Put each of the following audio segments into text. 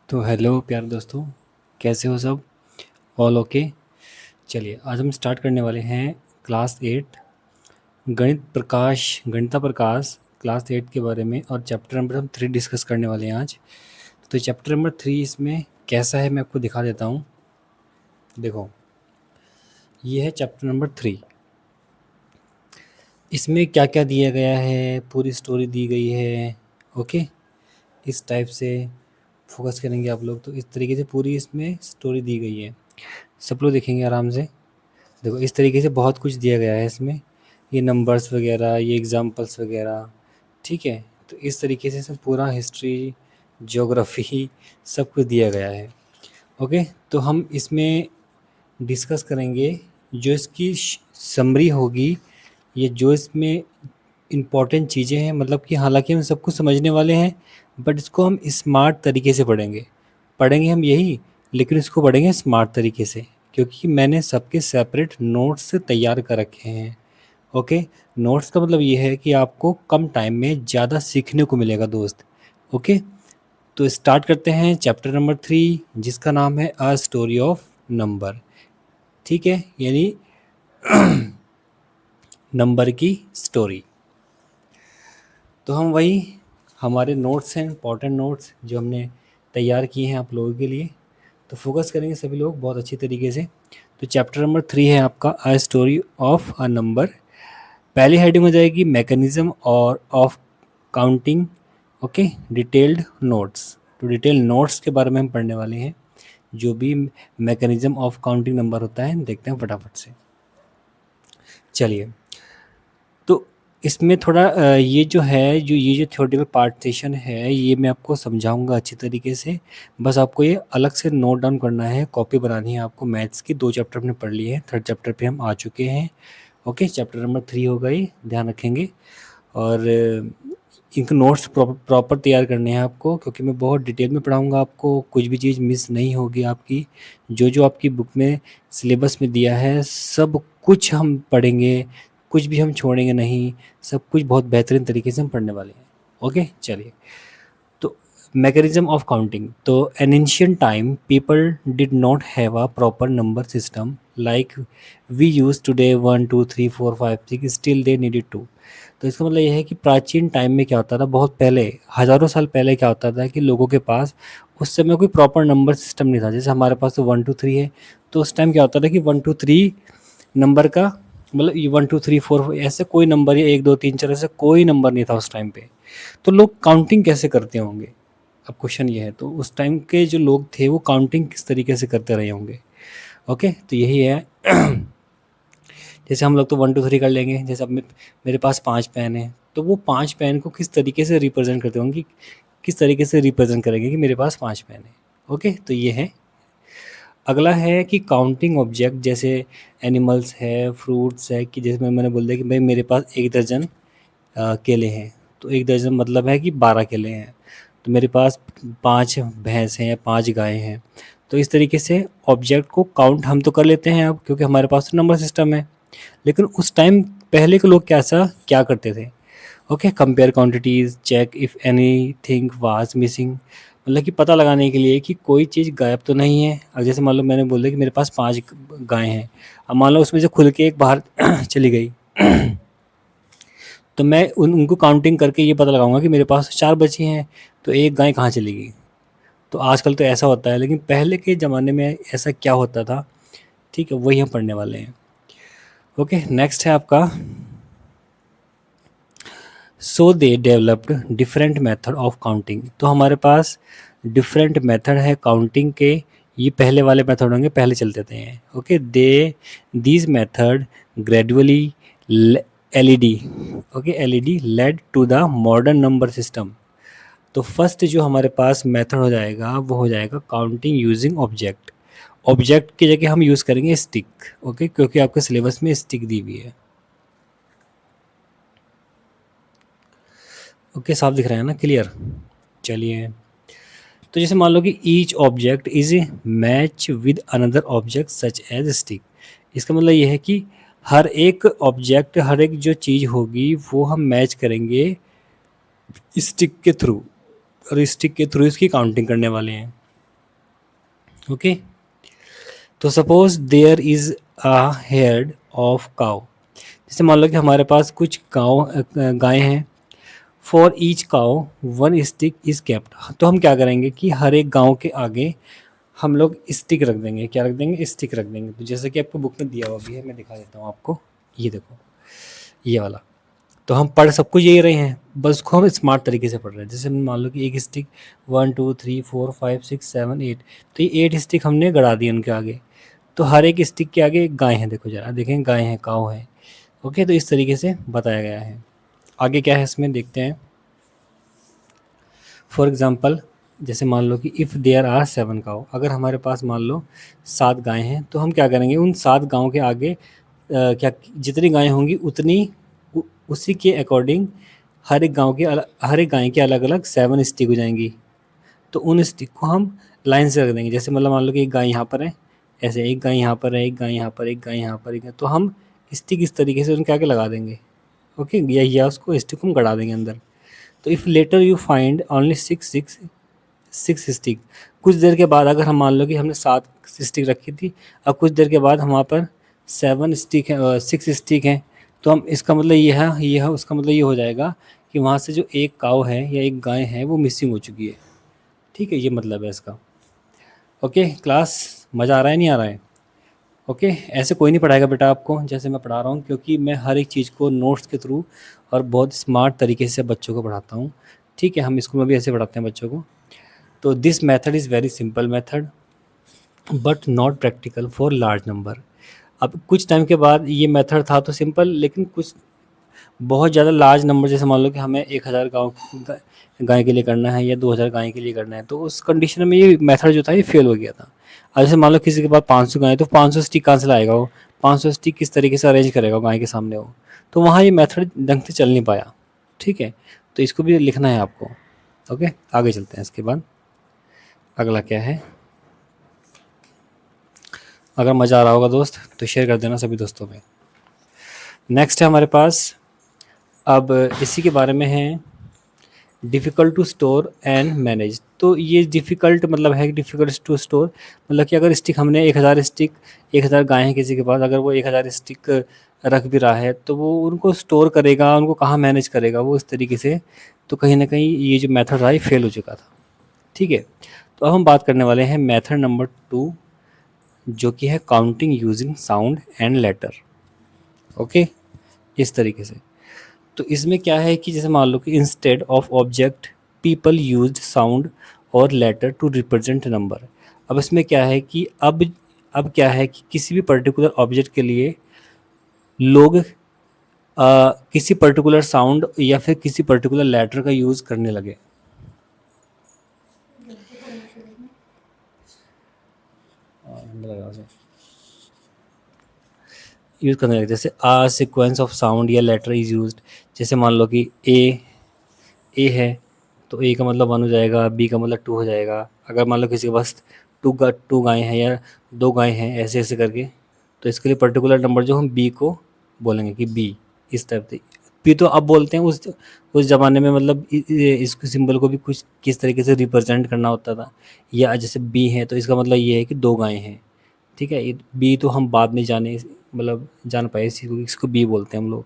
तो हेलो प्यारे दोस्तों, कैसे हो सब? All okay. चलिए आज हम स्टार्ट करने वाले हैं क्लास 8 गणिता प्रकाश क्लास 8 के बारे में, और चैप्टर नंबर हम 3 डिस्कस करने वाले हैं आज। तो चैप्टर नंबर 3 इसमें कैसा है मैं आपको दिखा देता हूँ। देखो, ये है चैप्टर नंबर 3। इसमें क्या क्या दिया गया है, पूरी स्टोरी दी गई है। ओके, इस टाइप से फोकस करेंगे आप लोग, तो इस तरीके से पूरी इसमें स्टोरी दी गई है, सब लोग देखेंगे आराम से। देखो, इस तरीके से बहुत कुछ दिया गया है इसमें, ये नंबर्स वगैरह, ये एग्जांपल्स वगैरह। ठीक है, तो इस तरीके से सब पूरा हिस्ट्री, ज्योग्राफी सब कुछ दिया गया है। ओके, तो हम इसमें डिस्कस करेंगे जो इसकी समरी होगी, ये जो इसमें इम्पॉर्टेंट चीज़ें हैं, मतलब कि हालांकि हम सब कुछ समझने वाले हैं, बट इसको हम स्मार्ट तरीके से पढ़ेंगे हम यही, लेकिन इसको पढ़ेंगे स्मार्ट तरीके से, क्योंकि मैंने सबके सेपरेट नोट्स तैयार कर रखे हैं। ओके, नोट्स का मतलब ये है कि आपको कम टाइम में ज़्यादा सीखने को मिलेगा दोस्त। ओके, तो स्टार्ट करते हैं चैप्टर नंबर 3, जिसका नाम है अ स्टोरी ऑफ नंबर। ठीक है, यानी नंबर की स्टोरी। तो हम वही, हमारे नोट्स हैं, इंपॉर्टेंट नोट्स जो हमने तैयार किए हैं आप लोगों के लिए, तो फोकस करेंगे सभी लोग बहुत अच्छी तरीके से। तो चैप्टर नंबर 3 है आपका a story of a number. पहली हेडिंग हो जाएगी मैकेनिज्म और of counting. Okay, detailed notes. तो डिटेल नोट्स के बारे में हम पढ़ने वाले हैं, जो भी मैकेनिज्म ऑफ काउंटिंग नंबर होता है देखते हैं फटाफट से। चलिए, तो इसमें थोड़ा ये जो है, ये जो थ्योरेटिकल पार्टीशन है, ये मैं आपको समझाऊंगा अच्छी तरीके से। बस आपको ये अलग से नोट डाउन करना है, कॉपी बनानी है आपको। मैथ्स की 2 चैप्टर हमने पढ़ लिए हैं, 3rd चैप्टर पे हम आ चुके हैं। ओके, चैप्टर नंबर 3 हो गई, ध्यान रखेंगे। और इनके नोट्स प्रॉपर तैयार करने हैं आपको, क्योंकि मैं बहुत डिटेल में पढ़ाऊँगा आपको, कुछ भी चीज़ मिस नहीं होगी आपकी। जो जो आपकी बुक में सिलेबस में दिया है सब कुछ हम पढ़ेंगे, कुछ भी हम छोड़ेंगे नहीं, सब कुछ बहुत बेहतरीन तरीके से हम पढ़ने वाले हैं। ओके, चलिए। तो mechanism of counting, तो an ancient time people did not have a proper number system like we use today 1 2 3 4 5 6, still they needed to। तो इसका मतलब यह है कि प्राचीन टाइम में क्या होता था, बहुत पहले, हज़ारों साल पहले क्या होता था कि लोगों के पास उस समय कोई प्रॉपर नंबर सिस्टम नहीं था। जैसे हमारे पास तो 1 2 3 है, तो उस टाइम क्या होता था कि 1 2 3 नंबर का मतलब ये 1 2 3 4 ऐसे कोई नंबर, या 1 2 3 4 ऐसे कोई नंबर नहीं था उस टाइम पे। तो लोग काउंटिंग कैसे करते होंगे, अब क्वेश्चन ये है। तो उस टाइम के जो लोग थे वो काउंटिंग किस तरीके से करते रहे होंगे। ओके, तो यही है। जैसे हम लोग तो 1 2 3 कर लेंगे। जैसे अब मेरे पास 5 पेन है, तो वो 5 पेन को किस तरीके से रिप्रेजेंट करते होंगे, किस तरीके से रिप्रेजेंट करेंगे कि मेरे पास 5 पेन है। ओके, तो ये है। अगला है कि काउंटिंग ऑब्जेक्ट, जैसे एनिमल्स है, फ्रूट्स है, कि जैसे मैंने बोल दिया कि भाई मेरे पास 1 दर्जन केले हैं, तो 1 दर्जन मतलब है कि 12 केले हैं। तो मेरे पास 5 भैंस हैं या 5 गायें हैं। तो इस तरीके से ऑब्जेक्ट को काउंट हम तो कर लेते हैं अब, क्योंकि हमारे पास तो नंबर सिस्टम है। लेकिन उस टाइम पहले के लोग क्या करते थे। Okay, compare quantities, check if anything was missing, मतलब कि पता लगाने के लिए कि कोई चीज़ गायब तो नहीं है। अब जैसे मान लो मैंने बोल दिया कि मेरे पास 5 गायें हैं, अब मान लो उसमें से खुल के एक बाहर चली गई, तो मैं उनको काउंटिंग करके ये पता लगाऊंगा कि मेरे पास 4 बची हैं, तो एक गाय कहाँ चली गई। तो आजकल तो ऐसा होता है, लेकिन पहले के ज़माने में ऐसा क्या होता था, ठीक है, वही हम पढ़ने वाले हैं। ओके, नेक्स्ट है आपका, so they developed different method of counting. तो हमारे पास डिफरेंट मेथड है काउंटिंग के, ये पहले वाले मेथड होंगे, पहले चलते थे। Okay, they these method gradually LED, okay, LED led to the modern number system. तो फर्स्ट जो हमारे पास मेथड हो जाएगा वो हो जाएगा काउंटिंग यूजिंग ऑब्जेक्ट। ऑब्जेक्ट की जगह हम यूज़ करेंगे स्टिक। ओके, क्योंकि आपके सिलेबस में स्टिक दी हुई है। ओके, साफ दिख रहा है ना, क्लियर। चलिए, तो जैसे मान लो कि each object is match with another object such as stick. इसका मतलब ये है कि हर एक ऑब्जेक्ट, हर एक जो चीज़ होगी वो हम मैच करेंगे स्टिक के थ्रू, और स्टिक के थ्रू इसकी काउंटिंग करने वाले हैं। ओके। तो suppose there is a head of cow, जैसे मान लो कि हमारे पास कुछ गाय हैं। For each cow one stick is kept, तो हम क्या करेंगे कि हर एक गांव के आगे हम लोग स्टिक रख देंगे। क्या रख देंगे? स्टिक रख देंगे। तो जैसे कि आपको बुक में दिया हुआ भी है, मैं दिखा देता हूँ आपको। ये देखो, ये वाला। तो हम पढ़ सब कुछ यही रहे हैं, बस उसको हम स्मार्ट तरीके से पढ़ रहे हैं। जैसे मान लो कि एक स्टिक 1 2 3 4 5 6 7 8, तो ये 8 स्टिक हमने गड़ा दिए उनके आगे। तो हर एक स्टिक के आगे एक गाय है, देखो जरा देखें, गाय है, काऊ है। ओके, तो इस तरीके से बताया गया है। आगे क्या है इसमें देखते हैं। फॉर एग्जाम्पल, जैसे मान लो कि इफ़ देयर आर 7 काऊ, अगर हमारे पास मान लो 7 गायें हैं, तो हम क्या करेंगे, उन 7 गायों के आगे क्या जितनी गायें होंगी उतनी उसी के अकॉर्डिंग हर एक गाय के अलग अलग 7 स्टिक हो जाएंगी। तो उन स्टिक को हम लाइन से रख देंगे। जैसे मतलब मान लो कि एक गाय यहाँ पर है, ऐसे एक गाय यहाँ पर है, एक गाय यहाँ पर, एक गाय यहाँ पर, तो हम स्टिक इस तरीके से उनके आगे लगा देंगे। ओके, या उसको स्टिक को हम गड़ा देंगे अंदर। तो if later you find only six stick, कुछ देर के बाद अगर हम मान लो कि हमने 7 स्टिक रखी थी, अब कुछ देर के बाद वहाँ पर 7 स्टिक है, 6 स्टिक हैं, तो हम इसका मतलब ये है उसका मतलब ये हो जाएगा कि वहाँ से जो एक काऊ है या एक गाय है वो मिसिंग हो चुकी है। ठीक है, ये मतलब है इसका। ओके क्लास, मज़ा आ रहा है नहीं आ रहा है? ओके, ऐसे कोई नहीं पढ़ाएगा बेटा आपको जैसे मैं पढ़ा रहा हूँ, क्योंकि मैं हर एक चीज़ को नोट्स के थ्रू और बहुत स्मार्ट तरीके से बच्चों को पढ़ाता हूँ। ठीक है, हम स्कूल में भी ऐसे पढ़ाते हैं बच्चों को। तो this method is very simple method but not practical for large number. अब कुछ टाइम के बाद ये मेथड था तो सिंपल, लेकिन कुछ बहुत ज़्यादा लार्ज नंबर, जैसे मान लो कि हमें 1000 गाय के लिए करना है या 2000 गाय के लिए करना है, तो उस कंडीशन में ये मेथड जो था ये फेल हो गया था। अब जैसे मान लो किसी के पास 500 गाय, तो 500 स्टिक कहाँ से लाएगा वो? 500 स्टिक किस तरीके से अरेंज करेगा गाय के सामने वो? तो वहाँ ये मेथड ढंग से चल नहीं पाया। ठीक है, तो इसको भी लिखना है आपको। ओके, आगे चलते हैं। इसके बाद अगला क्या है? अगर मज़ा आ रहा होगा दोस्त तो शेयर कर देना सभी दोस्तों में। नेक्स्ट है हमारे पास, अब इसी के बारे में है, difficult to store and manage. तो ये डिफ़िकल्ट मतलब है, डिफ़िकल्ट टू स्टोर मतलब कि अगर स्टिक हमने 1000 स्टिक, 1000 गाय हैं किसी के पास, अगर वो 1000 स्टिक रख भी रहा है तो वो उनको स्टोर करेगा, उनको कहाँ मैनेज करेगा वो इस तरीके से। तो कहीं ना कहीं ये जो मेथड था ये फेल हो चुका था। ठीक है, तो अब हम बात करने वाले हैं मेथड नंबर 2, जो कि है counting using sound and later. Okay, इस तरीके से। तो इसमें क्या है कि जैसे मान लो कि instead of object people used sound और लेटर टू रिप्रेजेंट नंबर। अब इसमें क्या है कि अब क्या है कि किसी भी पर्टिकुलर ऑब्जेक्ट के लिए लोग किसी पर्टिकुलर साउंड या फिर किसी पर्टिकुलर लेटर का यूज़ करने लगे। यूज़ करने लगे, जैसे आ सीक्वेंस ऑफ साउंड या लेटर इज़ यूज्ड। जैसे मान लो कि ए है, तो ए का मतलब 1 हो जाएगा, बी का मतलब 2 हो जाएगा। अगर मान लो किसी के पास टू गायें हैं या 2 गायें हैं, ऐसे ऐसे करके, तो इसके लिए पर्टिकुलर नंबर जो हम बी को बोलेंगे कि बी, इस टाइप से। बी तो अब बोलते हैं, उस ज़माने में मतलब इसको सिंबल को भी कुछ किस तरीके से रिप्रेजेंट करना होता था। या जैसे बी है तो इसका मतलब ये है कि 2 गायें हैं। ठीक है, बी तो हम बाद में जान पाए इसको बी बोलते हैं हम लोग।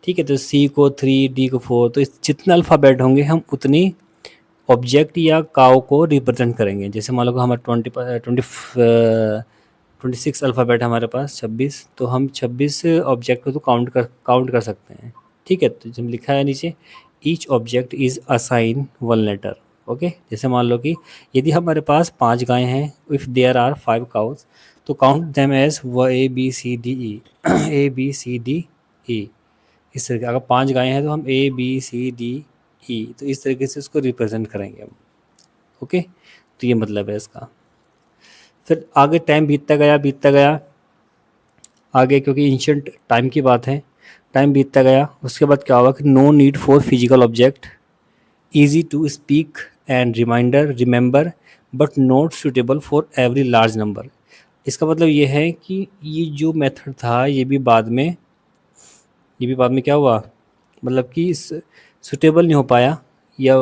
ठीक है, तो सी को 3, डी को 4, तो इस जितने अल्फ़ाबेट होंगे हम उतनी ऑब्जेक्ट या काउ को रिप्रेजेंट करेंगे। जैसे मान लो कि हमारे 26 अल्फ़ाबेट हमारे पास, 26, तो हम 26 ऑब्जेक्ट को तो काउंट कर सकते हैं। ठीक है, तो जब लिखा है नीचे, each object is assign 1 letter. Okay, जैसे मान लो कि यदि हमारे पास 5 गायें हैं, इफ़ देयर आर 5 काउज, तो count them as A B C D E, A B C D E. इस तरीके, अगर 5 गायें हैं तो हम ए बी सी डी ई, तो इस तरीके से उसको रिप्रेजेंट करेंगे हम। ओके, तो ये मतलब है इसका। फिर आगे टाइम बीतता गया आगे, क्योंकि एंशिएंट टाइम की बात है। टाइम बीतता गया, उसके बाद क्या हुआ कि no need for physical object, easy to speak and remember but not suitable for every large number. इसका मतलब ये है कि ये जो मेथड था ये भी बाद में क्या हुआ, मतलब कि सुटेबल नहीं हो पाया या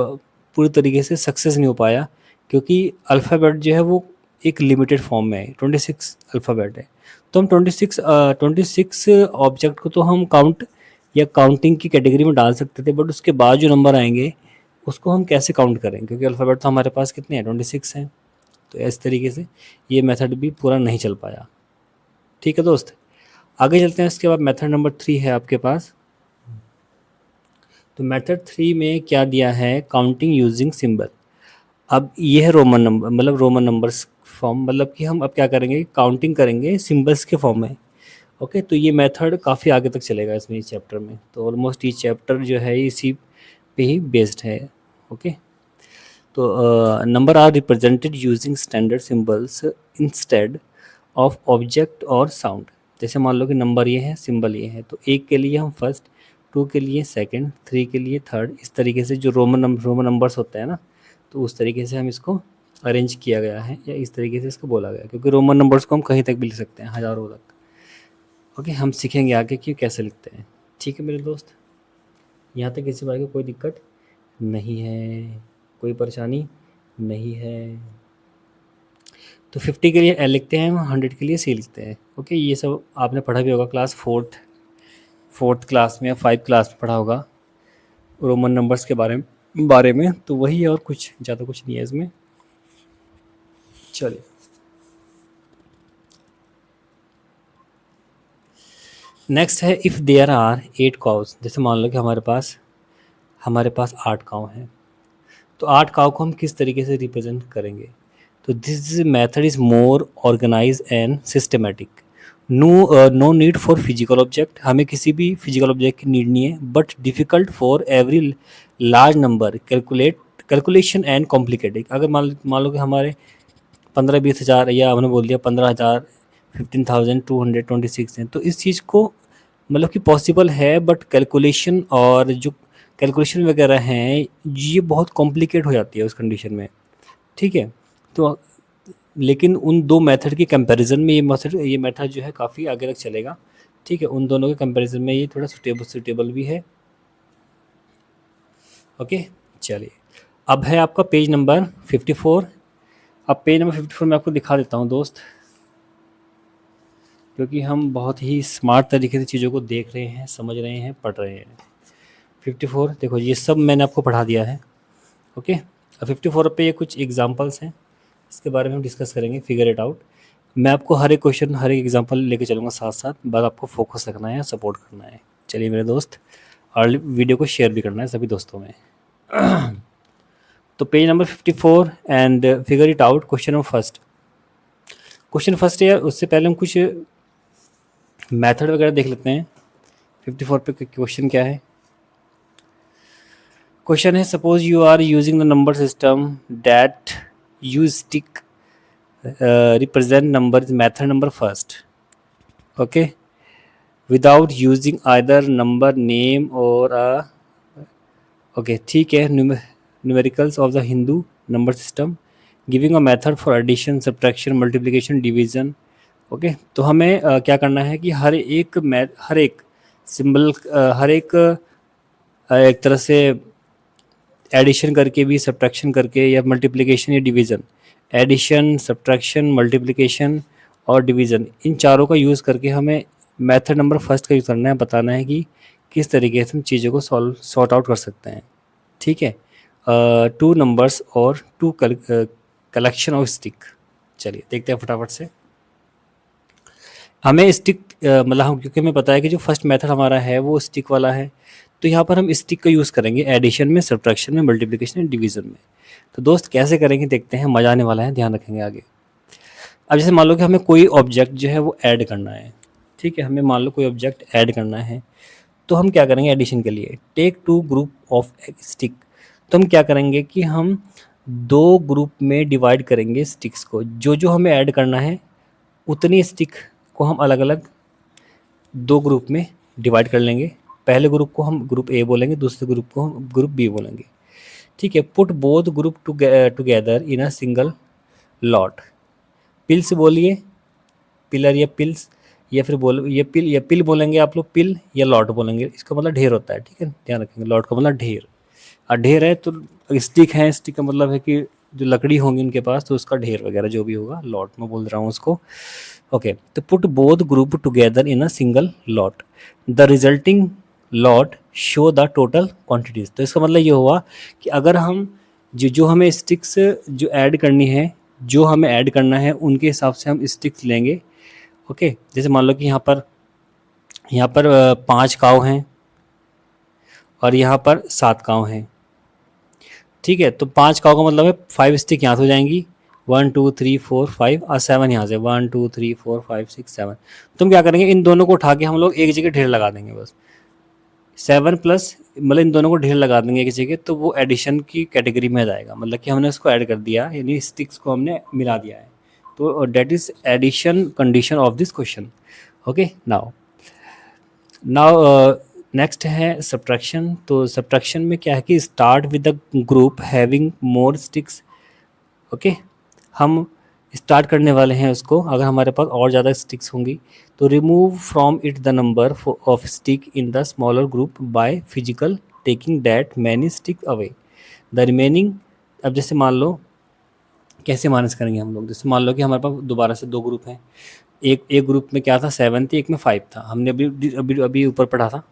पूरी तरीके से सक्सेस नहीं हो पाया, क्योंकि अल्फ़ाबेट जो है वो एक लिमिटेड फॉर्म में है, 26 अल्फ़ाबेट है। तो हम 26 ऑब्जेक्ट को तो हम काउंट या काउंटिंग की कैटेगरी में डाल सकते थे, बट उसके बाद जो नंबर आएंगे उसको हम कैसे काउंट करें, क्योंकि अल्फ़ाबेट तो हमारे पास कितने हैं, 26 हैं। तो इस तरीके से ये मेथड भी पूरा नहीं चल पाया। ठीक है दोस्त, आगे चलते हैं। इसके बाद मेथड नंबर 3 है आपके पास। तो मेथड 3 में क्या दिया है, काउंटिंग यूजिंग सिंबल। अब ये है रोमन नंबर, मतलब रोमन नंबर्स फॉर्म, मतलब कि हम अब क्या करेंगे, काउंटिंग करेंगे सिंबल्स के फॉर्म में। ओके, तो ये मेथड काफ़ी आगे तक चलेगा इसमें, इस चैप्टर में। तो ऑलमोस्ट ये चैप्टर जो है इसी पे ही बेस्ड है। ओके, तो number are represented using standard symbols instead of object और साउंड। जैसे मान लो कि नंबर ये है, सिंबल ये है, तो एक के लिए हम फर्स्ट, टू के लिए सेकंड, थ्री के लिए थर्ड, इस तरीके से जो रोमन नंबर्स होते हैं ना, तो उस तरीके से हम इसको अरेंज किया गया है, या इस तरीके से इसको बोला गया है, क्योंकि रोमन नंबर्स को हम कहीं तक भी लिख सकते हैं, हज़ारों तक। ओके, हम सीखेंगे आगे कि कैसे लिखते हैं। ठीक है मेरे दोस्त, यहाँ तक किसी बात की कोई दिक्कत नहीं है, कोई परेशानी नहीं है। तो 50 के लिए एल लिखते हैं, 100 के लिए सी लिखते हैं। ओके, ये सब आपने पढ़ा भी होगा क्लास फोर्थ क्लास में या 5 क्लास में पढ़ा होगा रोमन नंबर्स के बारे में। तो वही है, और कुछ ज़्यादा कुछ नहीं है इसमें। चलिए, नेक्स्ट है इफ़ देयर आर 8 काउस। जैसे मान लो कि हमारे पास 8 काउ हैं, तो 8 काउ को हम किस तरीके से रिप्रेजेंट करेंगे। तो this method is more organise and systematic. No need for physical object, हमें किसी भी फिजिकल ऑब्जेक्ट की नीड नहीं है, but difficult for every large number calculation and complicated. अगर मान लो कि हमारे 15-20 हज़ार, या हमने बोल दिया 15,000, 15,226 हैं, तो इस चीज़ को मतलब कि पॉसिबल है, बट कैलकुलेशन और जो कैलकुलेशन वगैरह हैं ये बहुत कॉम्प्लिकेट हो जाती है उस कंडीशन में। ठीक है, तो लेकिन उन दो मेथड के कंपैरिजन में ये मेथड जो है काफ़ी आगे तक चलेगा। ठीक है, उन दोनों के कंपैरिजन में ये थोड़ा सुटेबल भी है। ओके, चलिए, अब है आपका पेज नंबर 54। अब पेज नंबर 54 में आपको दिखा देता हूँ दोस्त, क्योंकि हम बहुत ही स्मार्ट तरीके से चीज़ों को देख रहे हैं, समझ रहे हैं, पढ़ रहे हैं। 54 देखो, ये सब मैंने आपको पढ़ा दिया है। ओके, अब 54 पे ये कुछ एग्जांपल्स हैं, इसके बारे में हम डिस्कस करेंगे, फिगर इट आउट। मैं आपको हर एक क्वेश्चन, हर एक एग्जांपल लेके चलूँगा साथ साथ, बस आपको फोकस रखना है, सपोर्ट करना है। चलिए मेरे दोस्त, और वीडियो को शेयर भी करना है सभी दोस्तों में। तो page number 54 and figure it out. Question first है, उससे पहले हम कुछ मेथड वगैरह देख लेते हैं। 54 पे क्वेश्चन क्या है। क्वेश्चन है, suppose you are using the number system that you stick represent number is method number first. Okay, without using either number name or a okay, ठीक है, numericals of the Hindu number system giving a method for addition, subtraction, multiplication, division. Okay, तो हमें क्या करना है कि हर एक symbol, हर एक तरह से एडिशन करके भी, सब्ट्रैक्शन करके, या मल्टीप्लिकेशन या डिवीज़न, एडिशन, सब्ट्रैक्शन, मल्टीप्लिकेशन और डिवीज़न, इन चारों का यूज़ करके हमें मेथड नंबर फर्स्ट का यूज़ करना है, बताना है कि किस तरीके से हम चीज़ों को सॉर्ट आउट कर सकते हैं। ठीक है, 2 नंबर्स और 2 कलेक्शन ऑफ स्टिक। चलिए देखते हैं फटाफट से। हमें स्टिक मतलब हम, क्योंकि हमें पता है कि जो फर्स्ट मेथड हमारा है वो स्टिक वाला है, तो यहाँ पर हम स्टिक का यूज़ करेंगे एडिशन में, सब्ट्रैक्शन में, मल्टीप्लिकेशन एंड डिवीज़न में। तो दोस्त कैसे करेंगे देखते हैं, मज़ा आने वाला है, ध्यान रखेंगे आगे। अब जैसे मान लो कि हमें कोई ऑब्जेक्ट जो है वो ऐड करना है। ठीक है, हमें मान लो कोई ऑब्जेक्ट ऐड करना है, तो हम क्या करेंगे एडिशन के लिए, टेक 2 ग्रुप ऑफ स्टिक। तो हम क्या करेंगे कि हम 2 ग्रुप में डिवाइड करेंगे स्टिक्स को, जो जो हमें ऐड करना है उतनी स्टिक को हम अलग अलग 2 ग्रुप में डिवाइड कर लेंगे। पहले ग्रुप को हम ग्रुप ए बोलेंगे, दूसरे ग्रुप को हम ग्रुप बी बोलेंगे। ठीक है, put both group together in a single lot. Pills बोलिए, पिलर या पिल्स, या फिर ये पिल बोलेंगे आप लोग, पिल या लॉट बोलेंगे, इसका मतलब ढेर होता है। ठीक है, ध्यान रखेंगे, लॉट का मतलब ढेर, और ढेर है तो स्टिक है, स्टिक का मतलब है कि जो लकड़ी होंगी उनके पास, तो उसका ढेर वगैरह जो भी होगा, लॉट में बोल रहा हूँ उसको। ओके, तो put both group together in a single lot, the resulting lot show the total quantities. तो इसका मतलब ये हुआ कि अगर हम जो हमें स्टिक्स जो ऐड करनी है, जो हमें ऐड करना है उनके हिसाब से हम स्टिक्स लेंगे। ओके, जैसे मान लो कि यहाँ पर 5 काव हैं और यहाँ पर 7 काव हैं, ठीक है। तो 5 काव का मतलब है 5 स्टिक यहाँ से हो जाएंगी, 1 2 3 4 5 और 7 यहाँ से, 1 2 3 4 5 6 7। तो हम क्या करेंगे, इन दोनों को उठा के हम लोग एक जगह ढेर लगा देंगे बस। 7 प्लस मतलब इन दोनों को ढेर लगा देंगे एक जगह, तो वो एडिशन की कैटेगरी में आ जाएगा, मतलब कि हमने उसको ऐड कर दिया, यानी स्टिक्स को हमने मिला दिया है। तो that is addition condition of this question. Okay, now next है सब्ट्रैक्शन। तो सब्ट्रैक्शन में क्या है कि start with the group having more sticks. Okay, हम स्टार्ट करने वाले हैं उसको, अगर हमारे पास और ज़्यादा स्टिक्स होंगी तो remove from it the number of stick in the smaller group by physical taking that many stick away the remaining. अब जैसे मान लो, कैसे माइनस करेंगे हम लोग, जैसे मान लो कि हमारे पास दोबारा से 2 ग्रुप हैं, एक ग्रुप में क्या था 7 थी, एक में 5 था, हमने अभी अभी अभी ऊपर पढ़ा था।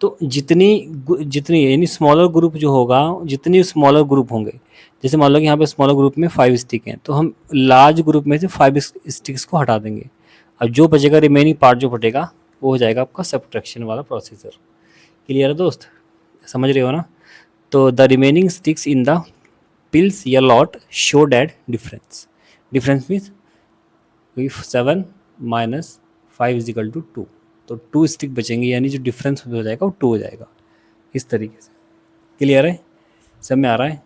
तो जितनी जितनी यानी स्मॉलर ग्रुप जो होगा, जितनी स्मॉलर ग्रुप होंगे, जैसे मान लो कि यहाँ पे स्मॉलर ग्रुप में 5 स्टिक हैं, तो हम लार्ज ग्रुप में से 5 स्टिक्स को हटा देंगे। अब जो बचेगा रिमेनिंग पार्ट जो बचेगा वो हो जाएगा आपका सब्ट्रैक्शन वाला प्रोसीजर। क्लियर है दोस्त, समझ रहे हो ना? तो the remaining sticks in the piles या lot show that difference. Difference means 7 minus 5 is equal to 2, तो 2 स्टिक बचेंगे, यानी जो डिफरेंस हो जाएगा वो 2 हो जाएगा, इस तरीके से। क्लियर है, सब में आ रहा है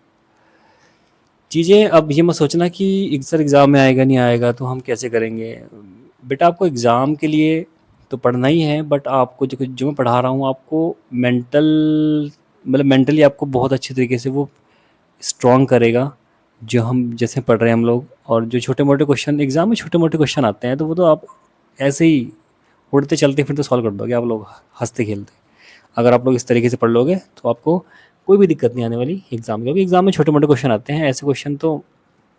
चीज़ें? अब ये मत सोचना कि सर एग्ज़ाम में आएगा नहीं आएगा तो हम कैसे करेंगे। बेटा आपको एग्ज़ाम के लिए तो पढ़ना ही है, बट आपको जो मैं पढ़ा रहा हूँ आपको मेंटली आपको बहुत अच्छी तरीके से वो स्ट्रॉन्ग करेगा, जो हम जैसे पढ़ रहे हैं हम लोग। और जो छोटे मोटे क्वेश्चन एग्ज़ाम में छोटे मोटे क्वेश्चन आते हैं, तो वो तो आप ऐसे ही उड़ते चलते फिर तो सॉल्व कर दोगे आप लोग हंसते खेलते। अगर आप लोग इस तरीके से पढ़ लोगे तो आपको कोई भी दिक्कत नहीं आने वाली एग्ज़ाम, क्योंकि एग्ज़ाम में छोटे मोटे क्वेश्चन आते हैं, ऐसे क्वेश्चन तो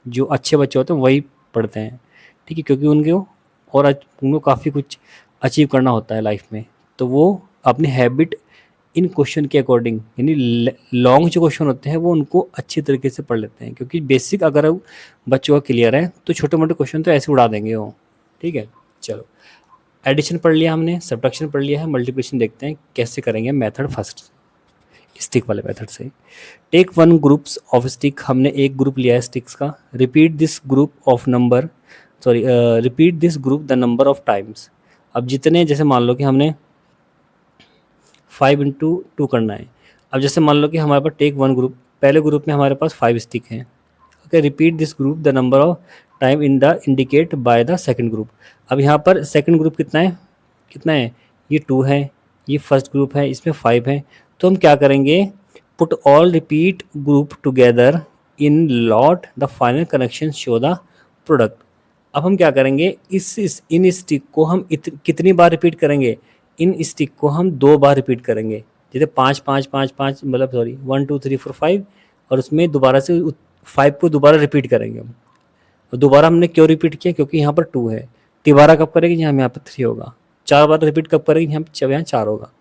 जो अच्छे बच्चे होते हैं वही पढ़ते हैं, ठीक है, क्योंकि उनको काफ़ी कुछ अचीव करना होता है लाइफ में, तो वो अपनी हैबिट इन क्वेश्चन के अकॉर्डिंग, यानी लॉन्ग जो क्वेश्चन होते हैं वो उनको अच्छी तरीके से पढ़ लेते हैं, क्योंकि बेसिक अगर बच्चों का क्लियर है तो छोटे मोटे क्वेश्चन तो ऐसे उड़ा देंगे वो। ठीक है, चलो एडिशन पढ़ लिया हमने, सब्ट्रैक्शन पढ़ लिया है, मल्टीप्लिकेशन देखते हैं कैसे करेंगे। मेथड फर्स्ट स्टिक वाले मेथड से। टेक 1 ग्रुप्स ऑफ स्टिक, हमने एक ग्रुप लिया है स्टिक्स का। Repeat this group the number of times. अब जितने, जैसे मान लो कि हमने 5 इंटू 2 करना है। अब जैसे मान लो कि हमारे पास टेक 1 ग्रुप, पहले ग्रुप में हमारे पास 5 स्टिक हैं। Okay, repeat this group the number of time in the indicate by the second group. अब यहाँ पर सेकंड ग्रुप कितना है, ये 2 है, ये फर्स्ट ग्रुप है, इसमें 5 है। तो हम क्या करेंगे, put all repeat group together in lot the final connection show the product. अब हम क्या करेंगे, इन स्टिक को हम कितनी बार रिपीट करेंगे, इन स्टिक को हम 2 बार रिपीट करेंगे। जैसे 5 5 5 5 मतलब 1 2 3 4 5, और उसमें दोबारा से 5 को दोबारा रिपीट करेंगे हम। और दोबारा हमने क्यों रिपीट किया, क्योंकि यहाँ पर 2 है। तिबारा कब करेंगे, यहाँ पर 3 होगा। 4 बार रिपीट कब करेंगे, यहाँ 4 होगा।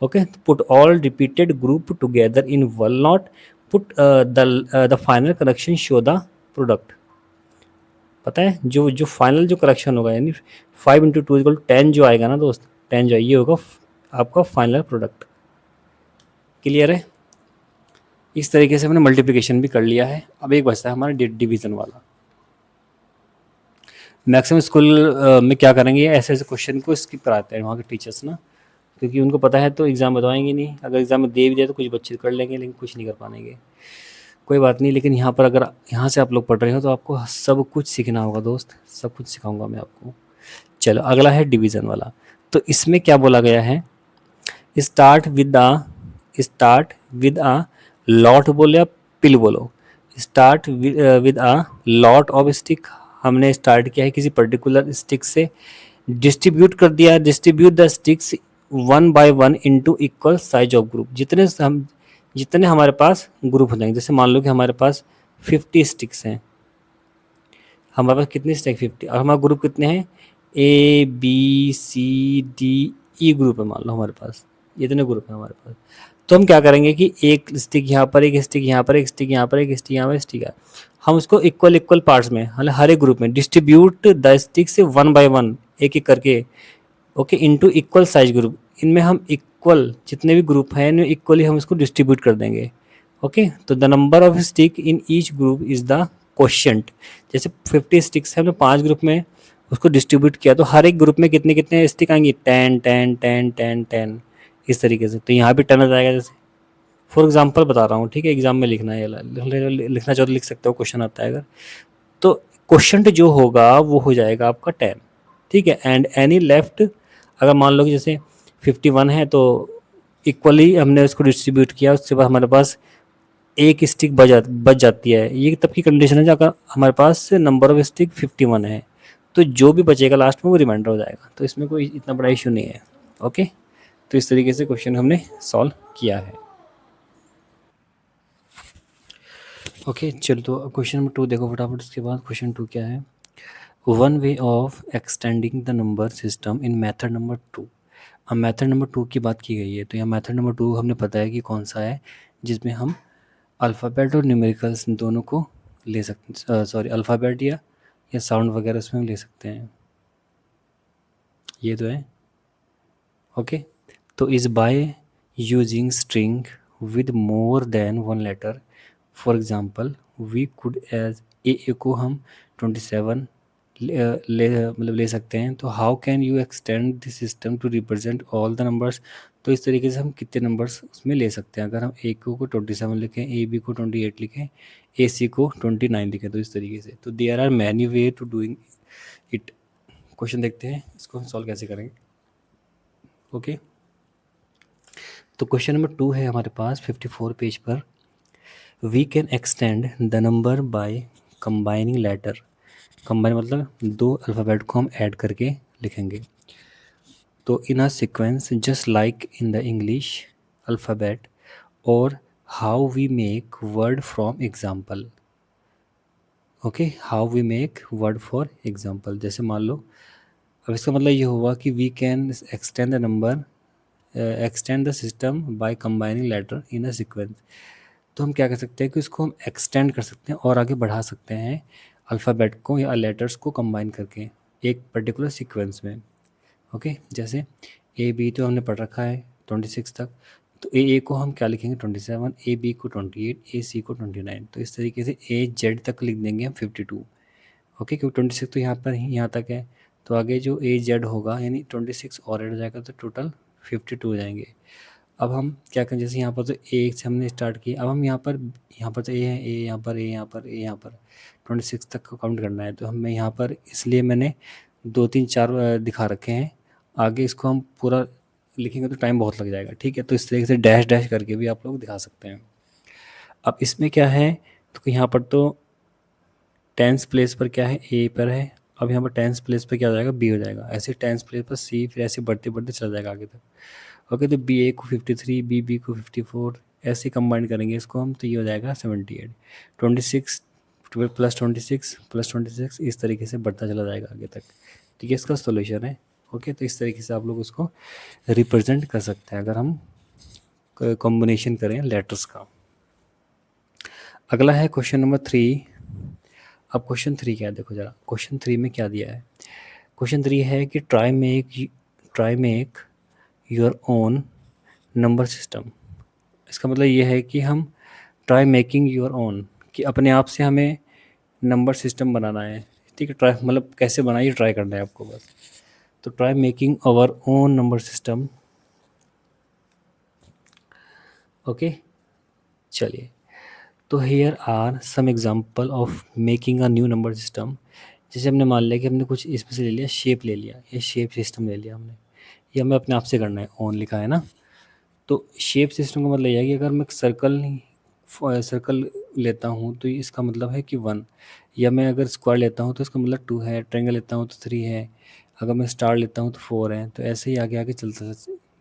Okay, put all repeated group together in one lot, put the final collection show the product. पता है जो फाइनल जो कलेक्शन होगा, यानी 5 इंटू 2 इक्वल 10 जो आएगा ना दोस्त, 10 जो ये होगा आपका फाइनल प्रोडक्ट। क्लियर है? इस तरीके से हमने मल्टीप्लिकेशन भी कर लिया है। अब एक बचता है हमारा डिवीजन वाला। मैक्सिमम स्कूल में क्या करेंगे, ऐसे ऐसे क्वेश्चन को स्किप कराते हैं वहाँ के टीचर्स ना, क्योंकि उनको पता है तो एग्ज़ाम बताएंगे नहीं। अगर एग्ज़ाम में दे भी दिया तो कुछ बच्चे कर लेंगे, लेकिन कुछ नहीं कर पाएंगे। कोई बात नहीं, लेकिन यहाँ पर अगर यहाँ से आप लोग पढ़ रहे हो तो आपको सब कुछ सीखना होगा दोस्त, सब कुछ सिखाऊंगा मैं आपको। चलो अगला है डिवीज़न वाला। तो इसमें क्या बोला गया है, स्टार्ट विद आ लॉट बोलो या पिल बोलो। Start with a lot of stick, हमने स्टार्ट किया है किसी पर्टिकुलर स्टिक से। डिस्ट्रीब्यूट कर दिया, distribute the sticks 1 by 1 into equal size of group. जितने हमारे पास ग्रुप हो जाएंगे, जैसे मान लो कि हमारे पास 50 स्टिक्स हैं। हमारे पास कितने स्टैक 50, और हमारा ग्रुप कितने हैं, A B C D E group है मान लो हमारे पास, इतने ग्रुप हैं हमारे पास। तो हम क्या करेंगे कि एक स्टिक यहाँ पर, एक स्टिक यहाँ पर, एक स्टिक यहाँ पर, एक स्टिक यहाँ पर, स्टिक यहाँ, हम उसको इक्वल इक्वल पार्ट्स में, मतलब हर एक ग्रुप में डिस्ट्रीब्यूट द स्टिक से 1 बाय 1 एक एक करके, okay, into equal size group. इनमें हम इक्वल जितने भी ग्रुप हैं इनमें इक्वली हम इसको डिस्ट्रीब्यूट कर देंगे। ओके, तो the number of stick in each group is the quotient. जैसे 50 स्टिक्स है, हमने 5 ग्रुप में उसको डिस्ट्रीब्यूट किया, तो हर एक ग्रुप में कितने कितने स्टिक आएंगी, 10 10 10 10 10, इस तरीके से। तो यहाँ भी 10 आ जाएगा। जैसे फॉर एग्जाम्पल बता रहा हूँ, ठीक है, एग्जाम में लिखना है, लिखना चाहो तो लिख सकते हो, क्वेश्चन आता है अगर। तो क्वोशिएंट जो होगा वो हो जाएगा आपका 10, ठीक है। एंड एनी लेफ्ट, अगर मान लो कि जैसे 51 है तो इक्वली हमने उसको डिस्ट्रीब्यूट किया, उसके बाद हमारे पास एक स्टिक बच जाती है। ये तब की कंडीशन है जब अगर हमारे पास नंबर ऑफ स्टिक 51 है, तो जो भी बचेगा लास्ट में वो रिमाइंडर हो जाएगा। तो इसमें कोई इतना बड़ा इशू नहीं है। ओके, तो इस तरीके से क्वेश्चन हमने सॉल्व किया है। ओके, चलो तो क्वेश्चन नंबर 2 देखो फटाफट। उसके बाद क्वेश्चन 2 क्या है, one way of extending the number system in method number 2। अब मेथड नंबर 2 की बात की गई है, तो यहाँ मेथड नंबर 2 हमने पता है कि कौन सा है, जिसमें हम अल्फ़ाबेट और न्यूमेरिकल्स दोनों को ले सकते, सॉरी अल्फ़ाबेट या साउंड वगैरह उसमें हम ले सकते हैं। ये तो है। ओके, तो is by using string with more than one letter, for example we could as A को हम 27 मतलब ले सकते हैं। तो how can you extend the system to represent all the numbers. तो इस तरीके से हम कितने नंबर्स उसमें ले सकते हैं, अगर हम ए को 27 लिखें, ए बी को 28 लिखें, ए सी को 29 लिखें, तो इस तरीके से। तो there are many way to doing it. Question देखते हैं इसको हम सॉल्व कैसे करेंगे। ओके, तो क्वेश्चन नंबर 2 है हमारे पास 54 पेज पर। We can extend the number by combining letter. Combine मतलब दो अल्फ़ाबेट को हम ऐड करके लिखेंगे। तो in a sequence just like in the English alphabet, और how we make word from example. Okay, how we make word for example. जैसे मान लो, अब इसका मतलब ये हुआ कि we can extend the number, extend the system by combining letter in a sequence. तो हम क्या कर सकते हैं कि इसको हम एक्सटेंड कर सकते हैं और आगे बढ़ा सकते हैं अल्फ़ाबेट को या लेटर्स को कंबाइन करके एक पर्टिकुलर सीक्वेंस में। ओके, जैसे ए बी तो हमने पढ़ रखा है 26 तक, तो ए को हम क्या लिखेंगे 27, ए बी को 28, ए सी को 29। तो इस तरीके से ए जेड तक लिख देंगे हम 52। ओके, क्योंकि 26 तो यहाँ पर ही यहाँ तक है, तो आगे जो ए जेड होगा यानी 26 और ऐड हो जाएगा, तो टोटल 52 हो जाएंगे। अब हम क्या करें, जैसे यहाँ पर तो ए से हमने स्टार्ट किया, अब हम यहाँ पर तो ए है, ए यहाँ पर, ए यहाँ पर, ए यहाँ पर 26 तक को काउंट करना है। तो हमें यहाँ पर इसलिए मैंने 2 3 4 दिखा रखे हैं। आगे इसको हम पूरा लिखेंगे तो टाइम बहुत लग जाएगा, ठीक है। तो इस तरीके से डैश डैश करके भी आप लोग दिखा सकते हैं। अब इसमें क्या है, तो यहाँ पर तो टेंस प्लेस पर क्या है, ए पर है। अब यहाँ पर टेंस प्लेस पर क्या हो जाएगा, बी हो जाएगा। ऐसे टेंस प्लेस पर सी, फिर ऐसे बढ़ते बढ़ते चला जाएगा आगे तक। ओके, तो बी ए को 53, बी बी को 54, ऐसे कंबाइन करेंगे इसको हम, तो ये हो जाएगा 78। 26 प्लस 26 प्लस 26, इस तरीके से बढ़ता चला जाएगा आगे तक। ठीक है, इसका सोल्यूशन है। ओके, तो इस तरीके से आप लोग उसको रिप्रेजेंट कर सकते हैं अगर हम कॉम्बिनेशन करें लेटर्स का। अगला है क्वेश्चन नंबर 3। अब क्वेश्चन 3 क्या है, देखो जरा क्वेश्चन 3 में क्या दिया है। क्वेश्चन 3 है कि try make your own number system. इसका मतलब ये है कि हम ट्राई मेकिंग योर ओन, कि अपने आप से हमें नंबर सिस्टम बनाना है। ठीक है, ट्राई मतलब कैसे बनाइए, ट्राई करना है आपको बस। तो try making our own number system. Okay, चलिए, तो here are some example of making a new number system. जैसे हमने मान लिया कि हमने कुछ इसमें से ले लिया, शेप ले लिया, ये शेप सिस्टम ले लिया हमने, ये हमें अपने आप से करना है, ओन लिखा है ना। तो शेप सिस्टम का मतलब यह है कि अगर मैं सर्कल लेता हूँ तो इसका मतलब है कि 1, या मैं अगर स्क्वायर लेता हूँ तो इसका मतलब 2 है, ट्रायंगल लेता हूँ तो 3 है, अगर मैं स्टार लेता हूँ तो 4 है। तो ऐसे ही आगे आगे चलता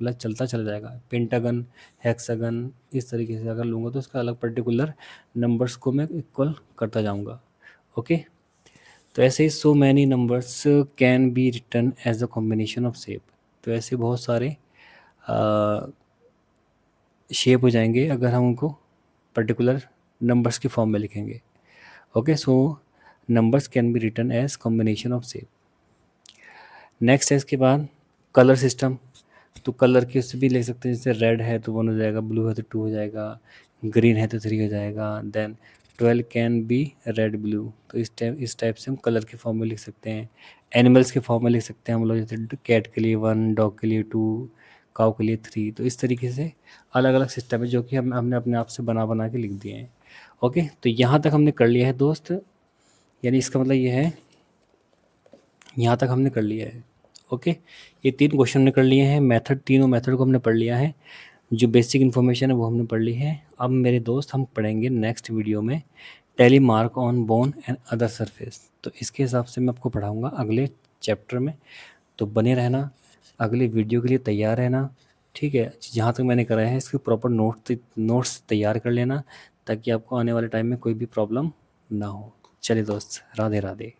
मतलब चलता चला जाएगा। पेंटागन, हेक्सागन, इस तरीके से अगर लूँगा तो उसका अलग पर्टिकुलर नंबर्स को मैं इक्वल करता जाऊँगा। ओके, तो ऐसे ही so many numbers can be written as a combination of shape. तो ऐसे बहुत सारे शेप हो जाएंगे अगर हम उनको पर्टिकुलर नंबर्स की फॉर्म में लिखेंगे। Okay, so numbers can be written as combination of shape. Next है इसके बाद कलर सिस्टम। तो कलर के उससे भी ले सकते हैं, जैसे रेड है तो 1 हो जाएगा, ब्लू है तो 2 हो जाएगा, ग्रीन है तो 3 हो जाएगा, then 12 can be red blue. तो इस टाइप से हम कलर के फॉर्म में लिख सकते हैं। एनिमल्स के फॉर्म में लिख सकते हैं हम लोग, जैसे कैट के लिए 1, डॉग के लिए 2, काऊ के लिए 3। तो इस तरीके से अलग अलग सिस्टम है जो कि हमने अपने आप से बना बना के लिख दिए हैं। ओके, तो यहाँ तक हमने कर लिया है दोस्त, यानी इसका मतलब ये है यहाँ तक हमने कर लिया है। ओके, ये 3 क्वेश्चन हमने कर लिए हैं। मेथड, तीनों मेथड को हमने पढ़ लिया है। जो बेसिक इन्फॉर्मेशन है वो हमने पढ़ ली है। अब मेरे दोस्त हम पढ़ेंगे नेक्स्ट वीडियो में tally mark on bone and other surface. तो इसके हिसाब से मैं आपको पढ़ाऊँगा अगले चैप्टर में। तो बने रहना, अगले वीडियो के लिए तैयार रहना। ठीक है, जहाँ तक मैंने कराया है इसके प्रॉपर नोट्स तैयार कर लेना, ताकि आपको आने वाले टाइम में कोई भी प्रॉब्लम ना हो। चलिए दोस्त, राधे राधे।